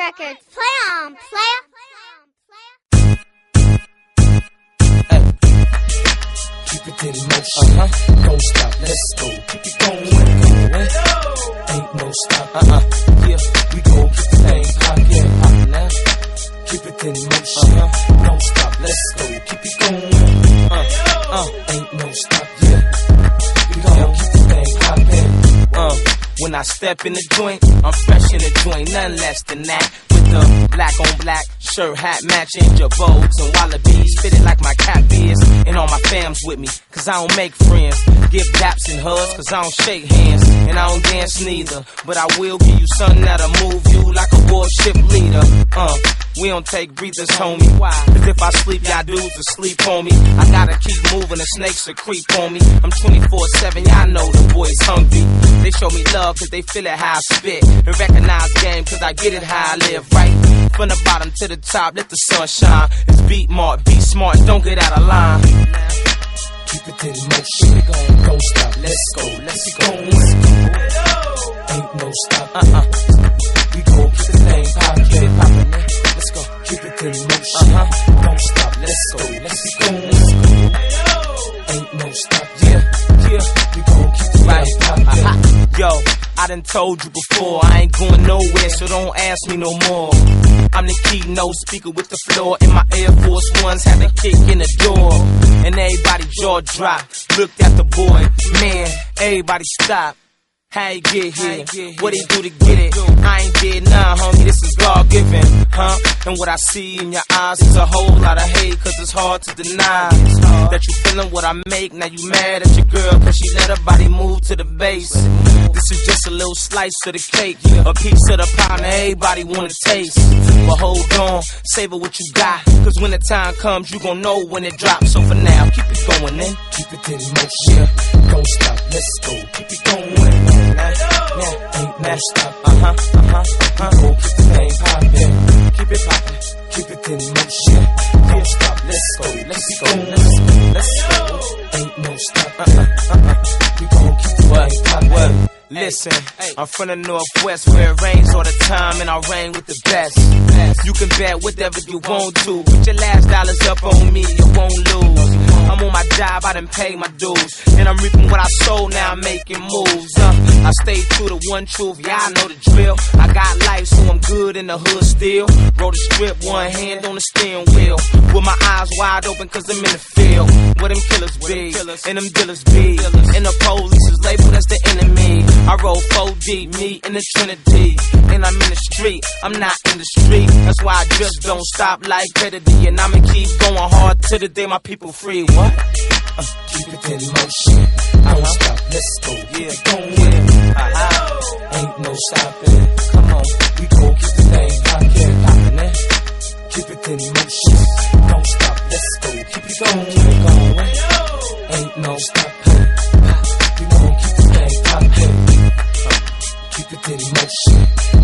Records. Play on, player. Keep it in motion. Don't stop, let's go. Keep it going. Ain't no stop. Yeah, we gon' keep the thing poppin', poppin' now. Keep it in motion. Don't stop, let's go. Keep it going. Ain't no stop. Yeah, we gon' keep the thing poppin'. When I step in the joint, I'm fresh in the joint, nothing less than that. With the black on black shirt, hat matching, jabots and wallabies, fitted like my cap is. And all my fams with me, cause I don't make friends. Give daps and hugs, cause I don't shake hands. And I don't dance neither, but I will give you something that'll move you like a warship leader. We don't take breathers, homie. Why? Cause if I sleep, y'all dudes will sleep on me. I gotta keep moving, the snakes will creep on me. I'm 24/7, y'all know the boys hungry. They show me love cause they feel it how I spit. And recognize game cause I get it how I live, right? From the bottom to the top, let the sun shine. It's beat mark, be smart, don't get out of line. Keep it in motion. Don't stop, let's go. Let's go. Ain't no stop. We gon' keep the thing poppin'. Let's go. Keep it in motion. Don't stop, let's go. Let's go. Ain't no stop. Yeah. We gon' keep the thing poppin'. Yo, I done told you before, I ain't going nowhere, so don't ask me no more. I'm the keynote speaker with the floor, and my Air Force Ones had a kick in the door. And everybody jaw dropped, looked at the boy, man, everybody stop. How he get here? What he do to get it? I ain't did none, homie, this is God-given, huh? And what I see in your eyes is a whole lot of hate, cause it's hard to deny that you feeling what I make. Now you mad at your girl, cause she let her body move to the base. This is just a little slice of the cake, a piece of the pie that everybody wanna taste. But hold on, savor what you got, cause when the time comes, you gon' know when it drops. So for now, keep it going, then. Keep it in motion. Don't stop, let's go. Keep it going. Ain't no stop. We gon' keep the thing poppin'. Keep it poppin'. Keep it in motion. Don't stop, let's go. Let's go. Ain't no stop. We gon' keep the thing poppin'. Listen, I'm from the Northwest where it rains all the time and I reign with the best. You can bet whatever you want to. Put your last dollars up on me, you won't lose. I'm on my job, I done paid my dues. And I'm reaping what I sold, now I'm making moves. I stay true to one truth, yeah, I know the drill. I got life, so I'm good in the hood still. Roll the strip, one hand on the steering wheel. With my eyes wide open, cause I'm in the field. Where them killers be, and them dealers be. And the police is labeled as the enemy. I roll 4 deep, me and the Trinity. And I'm in the street, I'm not in the street. That's why I just don't stop like Kennedy. And I'ma keep going hard till the day my people free. What? Keep it in motion. Don't stop, let's go. Yeah, going. Ain't no stopping. Come on, we gon' keep the thing poppin'. Keep it in motion. Don't stop, let's go. Keep it going. Ain't no stopping. We gon' keep the thing poppin'. Keep it in motion.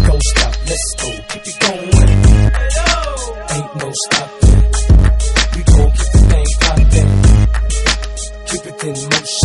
Don't stop, let's go. Keep it going. Ain't no stopping. We gon' keep the thing poppin'. Keep it in motion.